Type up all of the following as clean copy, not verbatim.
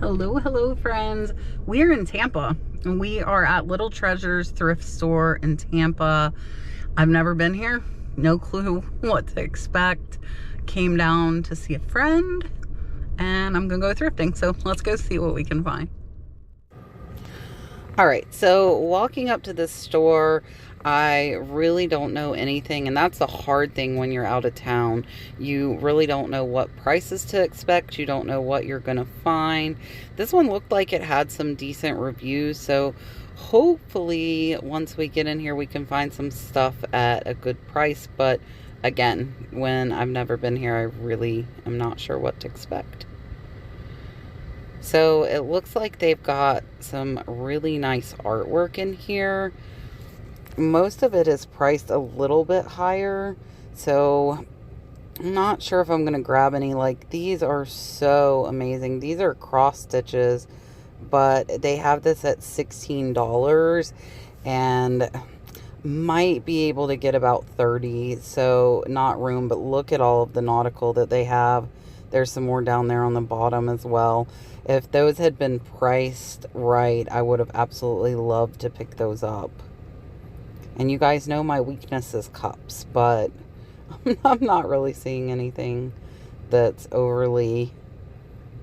Hello, friends. We're in Tampa, and we are at Little Treasures thrift store in Tampa. I've never been here, no clue what to expect. Came down to see a friend, and I'm gonna go thrifting, so let's go see what we can find. All right, so walking up to this store, I really don't know anything, and that's the hard thing when you're out of town. You really don't know what prices to expect. You don't know what you're going to find. This one looked like it had some decent reviews, so hopefully once we get in here, we can find some stuff at a good price. But again, when I've never been here, I really am not sure what to expect. So it looks like they've got some really nice artwork in here. Most of it is priced a little bit higher, so I'm not sure if I'm going to grab any. Like, these are so amazing. These are cross stitches, but they have this at $16 and might be able to get about 30, so not room. But look at all of the nautical that they have. There's some more down there on the bottom as well. If those had been priced right, I would have absolutely loved to pick those up. And you guys know my weakness is cups, but I'm not really seeing anything that's overly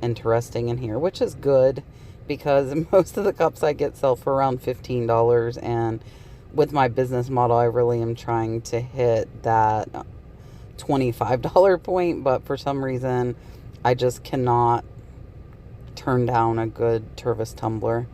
interesting in here, which is good because most of the cups I get sell for around $15, and with my business model, I really am trying to hit that $25 point, but for some reason, I just cannot turn down a good Tervis tumbler.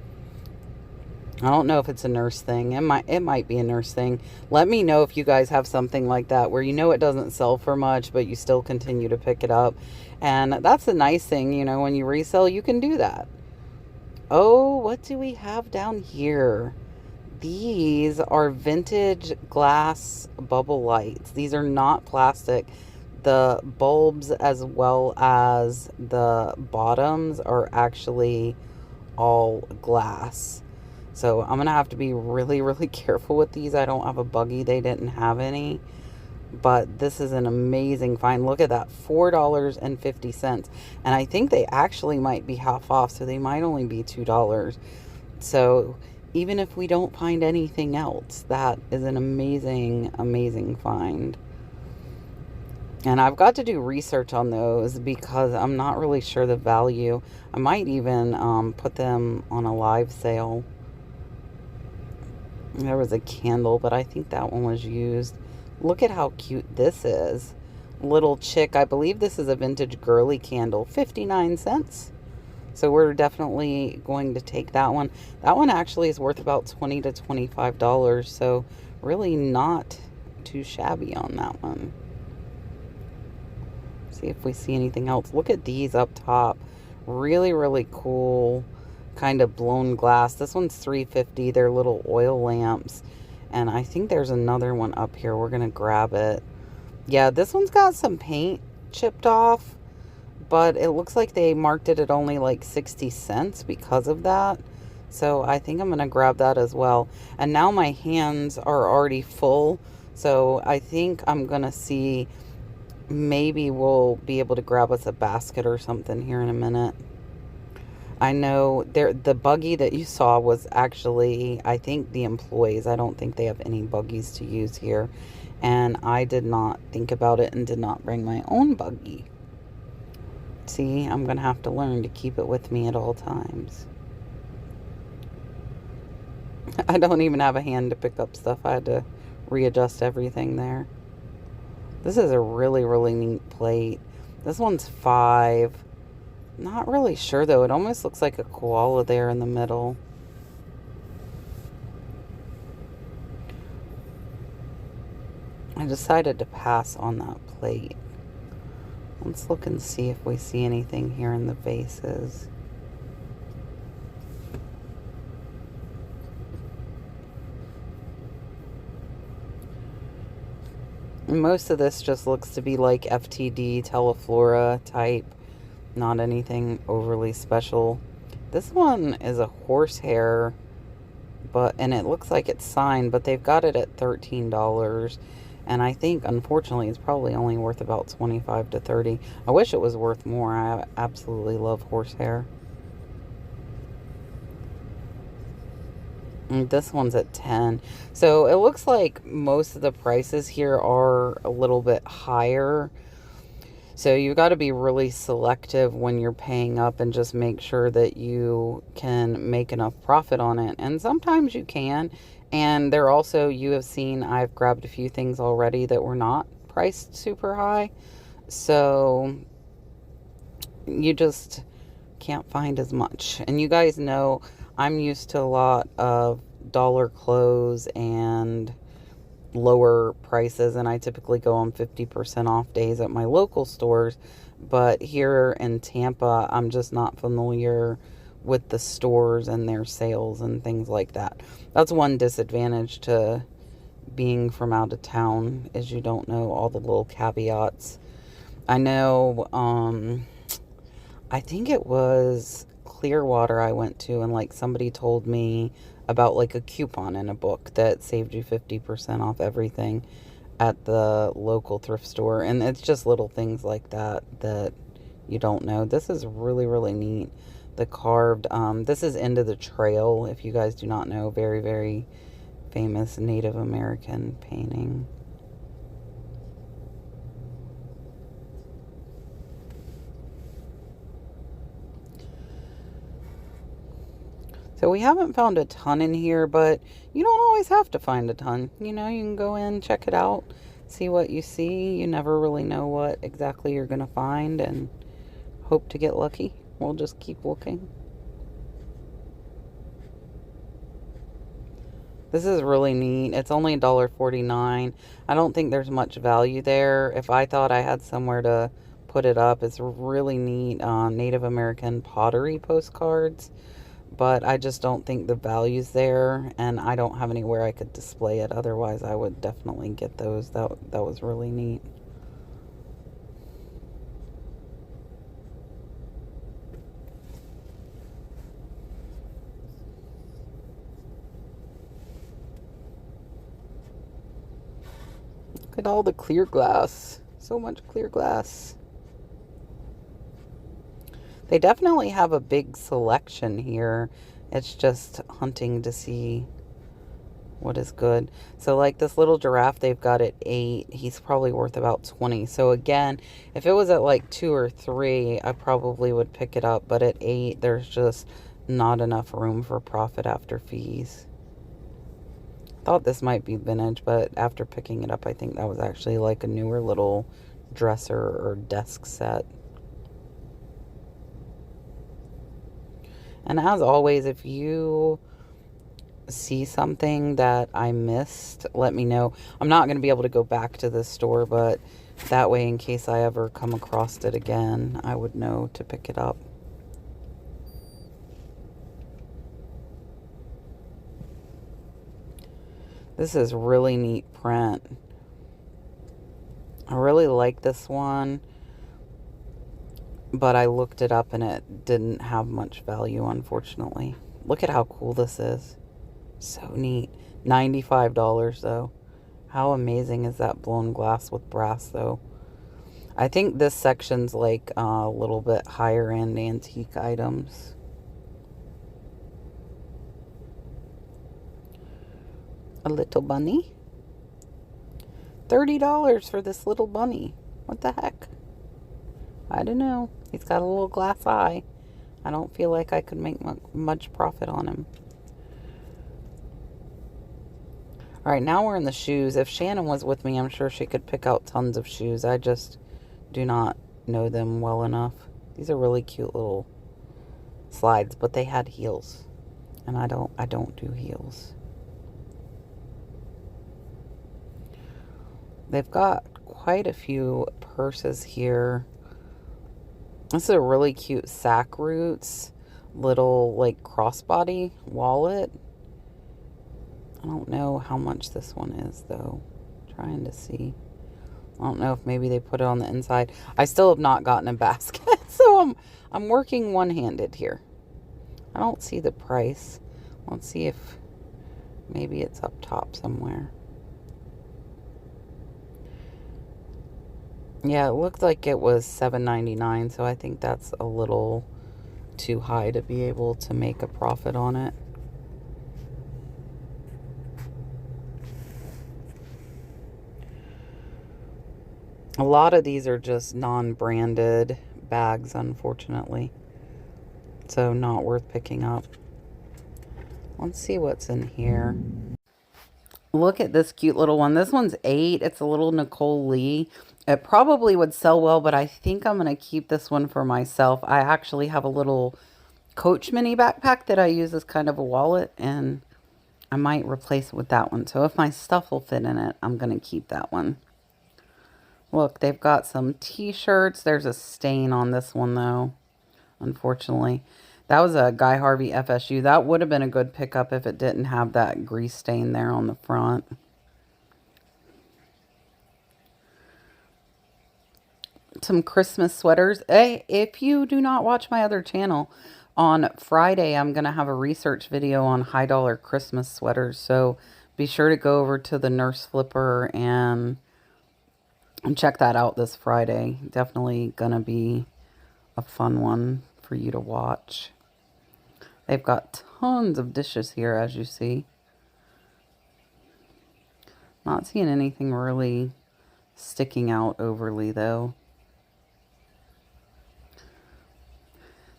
I don't know if it's a nurse thing. It might be a nurse thing. Let me know if you guys have something like that where you know it doesn't sell for much, but you still continue to pick it up. And that's the nice thing, you know, when you resell, you can do that. Oh, what do we have down here? These are vintage glass bubble lights. These are not plastic. The bulbs as well as the bottoms are actually all glass. So I'm going to have to be really, really careful with these. I don't have a buggy. They didn't have any. But this is an amazing find. Look at that, $4.50. And I think they actually might be half off, so they might only be $2. So even if we don't find anything else, that is an amazing, amazing find. And I've got to do research on those because I'm not really sure the value. I might even put them on a live sale. There was a candle, but I think that one was used. Look at how cute this is. Little chick. I believe this is a vintage girly candle. 59 cents. So we're definitely going to take that one. That one actually is worth about $20 to $25. So really not too shabby on that one. See if we see anything else. Look at these up top. Really, really cool. Kind of blown glass. This one's $3.50. They're little oil lamps. And I think there's another one up here. We're going to grab it. Yeah, this one's got some paint chipped off. But it looks like they marked it at only like 60 cents because of that. So I think I'm going to grab that as well. And now my hands are already full. So I think I'm going to see, maybe we'll be able to grab us a basket or something here in a minute. I know the buggy that you saw was actually, I think, the employees. I don't think they have any buggies to use here. And I did not think about it and did not bring my own buggy. See, I'm going to have to learn to keep it with me at all times. I don't even have a hand to pick up stuff. I had to readjust everything there. This is a really, really neat plate. This one's $5. Not really sure, though. It almost looks like a koala there in the middle. I decided to pass on that plate. Let's look and see if we see anything here in the vases. Most of this just looks to be like FTD, Teleflora type. Not anything overly special. This one is a horsehair, and it looks like it's signed, but they've got it at $13. And I think, unfortunately, it's probably only worth about $25 to $30. I wish it was worth more. I absolutely love horsehair. And this one's at 10. So it looks like most of the prices here are a little bit higher. So you've got to be really selective when you're paying up and just make sure that you can make enough profit on it. And sometimes you can. And they're also, you have seen, I've grabbed a few things already that were not priced super high. So you just can't find as much. And you guys know I'm used to a lot of dollar clothes and lower prices, and I typically go on 50% off days at my local stores. But here in Tampa, I'm just not familiar with the stores and their sales and things like that. That's one disadvantage to being from out of town, is you don't know all the little caveats. I know, I think it was Clearwater I went to, and like somebody told me about like a coupon in a book that saved you 50% off everything at the local thrift store. And it's just little things like that that you don't know. This is really, really neat. The carved, this is Into the Trail, if you guys do not know. Very, very famous Native American painting. So we haven't found a ton in here, but you don't always have to find a ton. You know, you can go in, check it out, see what you see. You never really know what exactly you're going to find, and hope to get lucky. We'll just keep looking. This is really neat. It's only $1.49. I don't think there's much value there. If I thought I had somewhere to put it up, it's really neat. Native American pottery postcards. But I just don't think the value's there, and I don't have anywhere I could display it. Otherwise, I would definitely get those. That was really neat. Look at all the clear glass. So much clear glass. They definitely have a big selection here. It's just hunting to see what is good. So like this little giraffe they've got at 8, he's probably worth about 20. So again, if it was at like 2 or 3, I probably would pick it up, but at 8 there's just not enough room for profit after fees. Thought this might be vintage, but after picking it up, I think that was actually like a newer little dresser or desk set. And as always, if you see something that I missed, let me know. I'm not going to be able to go back to this store, but that way, in case I ever come across it again, I would know to pick it up. This is really neat print. I really like this one, but I looked it up and it didn't have much value, unfortunately. Look at how cool this is. So neat. $95 though. How amazing is that blown glass with brass though? I think this section's like a little bit higher end antique items. A little bunny. $30 for this little bunny. What the heck? I don't know. He's got a little glass eye. I don't feel like I could make much profit on him. All right, now we're in the shoes. If Shannon was with me, I'm sure she could pick out tons of shoes. I just do not know them well enough. These are really cute little slides, but they had heels, and I don't do heels. They've got quite a few purses here. This is a really cute Sack Roots little like crossbody wallet. I don't know how much this one is though. Trying to see. I don't know if maybe they put it on the inside. I still have not gotten a basket, so I'm working one-handed here. I don't see the price. Let's see if maybe it's up top somewhere. Yeah, it looked like it was $7.99, so I think that's a little too high to be able to make a profit on it. A lot of these are just non-branded bags, unfortunately. So not worth picking up. Let's see what's in here. Look at this cute little one. This one's 8. It's a little Nicole Lee. It probably would sell well, but I think I'm going to keep this one for myself. I actually have a little Coach mini backpack that I use as kind of a wallet, and I might replace it with that one. So if my stuff will fit in it, I'm going to keep that one. Look, they've got some t-shirts. There's a stain on this one, though, unfortunately. That was a Guy Harvey FSU. That would have been a good pickup if it didn't have that grease stain there on the front. Some Christmas sweaters. Hey, if you do not watch my other channel, on Friday I'm going to have a research video on high dollar Christmas sweaters. So be sure to go over to the Nurse Flipper and check that out this Friday. Definitely going to be a fun one for you to watch. They've got tons of dishes here, as you see. Not seeing anything really sticking out overly, though.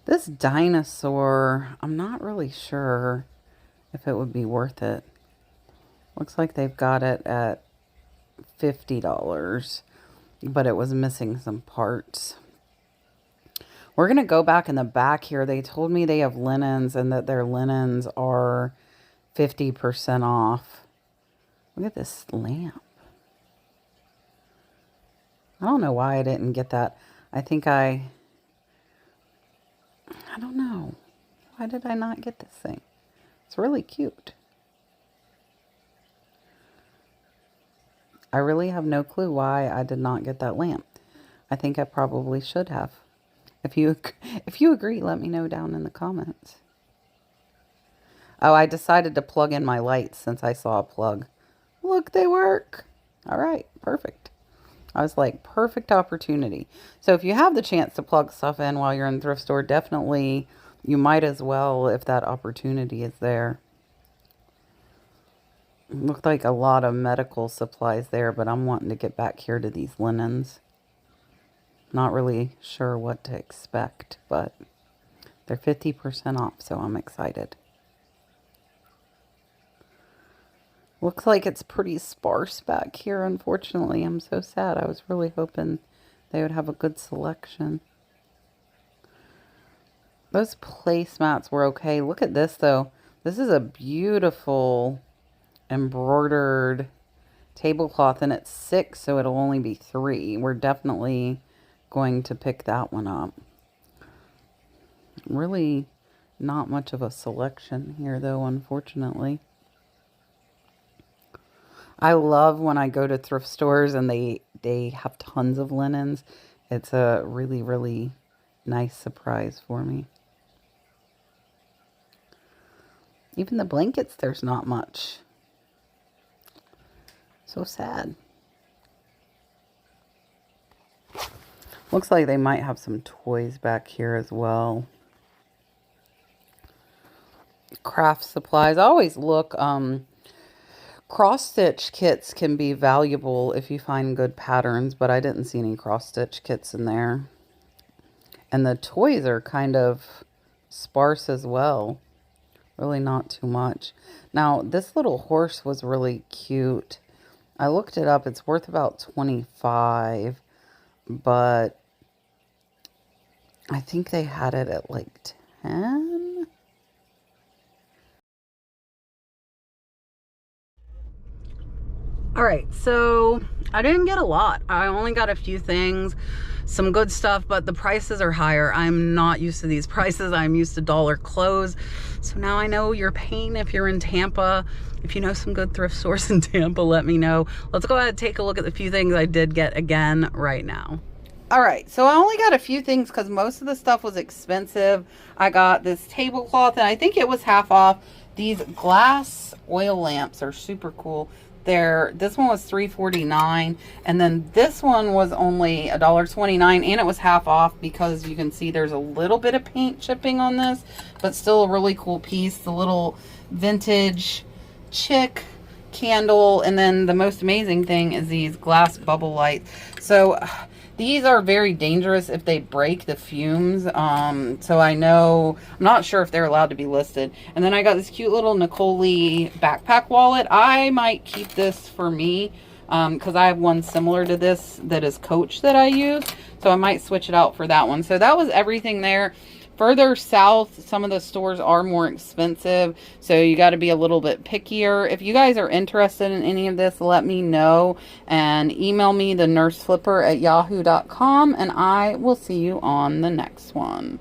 This dinosaur, I'm not really sure if it would be worth it. Looks like they've got it at $50, but it was missing some parts. We're going to go back in the back here. They told me they have linens and that their linens are 50% off. Look at this lamp. I don't know why I didn't get that. I think I don't know. Why did I not get this thing? It's really cute. I really have no clue why I did not get that lamp. I think I probably should have. If you agree, let me know down in the comments. Oh, I decided to plug in my lights since I saw a plug. Look, they work. All right, perfect. I was like, perfect opportunity. So if you have the chance to plug stuff in while you're in the thrift store, definitely you might as well if that opportunity is there. Looked like a lot of medical supplies there, but I'm wanting to get back here to these linens. Not really sure what to expect, but they're 50% off, so I'm excited. Looks like it's pretty sparse back here, unfortunately. I'm so sad. I was really hoping they would have a good selection. Those placemats were okay. Look at this, though. This is a beautiful embroidered tablecloth, and it's 6, so it'll only be 3. We're definitely going to pick that one up. Really not much of a selection here, though, unfortunately. I love when I go to thrift stores and they have tons of linens. It's a really, really nice surprise for me. Even the blankets, there's not much. So sad. Looks like they might have some toys back here as well. Craft supplies. I always look, cross-stitch kits can be valuable if you find good patterns, but I didn't see any cross-stitch kits in there. And the toys are kind of sparse as well. Really not too much. Now, this little horse was really cute. I looked it up. It's worth about $25, but I think they had it at like 10. All right, so I didn't get a lot. I only got a few things, some good stuff, but the prices are higher. I'm not used to these prices. I'm used to dollar clothes. So now I know your pain if you're in Tampa. If you know some good thrift stores in Tampa, let me know. Let's go ahead and take a look at the few things I did get again right now. All right, so I only got a few things because most of the stuff was expensive. I got this tablecloth, and I think it was half off. These glass oil lamps are super cool. This one was $3.49, and then this one was only $1.29, and it was half off because you can see there's a little bit of paint chipping on this, but still a really cool piece. The little vintage chick candle, and then the most amazing thing is these glass bubble lights. So these are very dangerous if they break the fumes. So I know, I'm not sure if they're allowed to be listed. And then I got this cute little Nicole backpack wallet. I might keep this for me because I have one similar to this that is Coach that I use. So I might switch it out for that one. So that was everything there. Further south, some of the stores are more expensive, so you got to be a little bit pickier. If you guys are interested in any of this, let me know and email me, thenurseflipper@yahoo.com, and I will see you on the next one.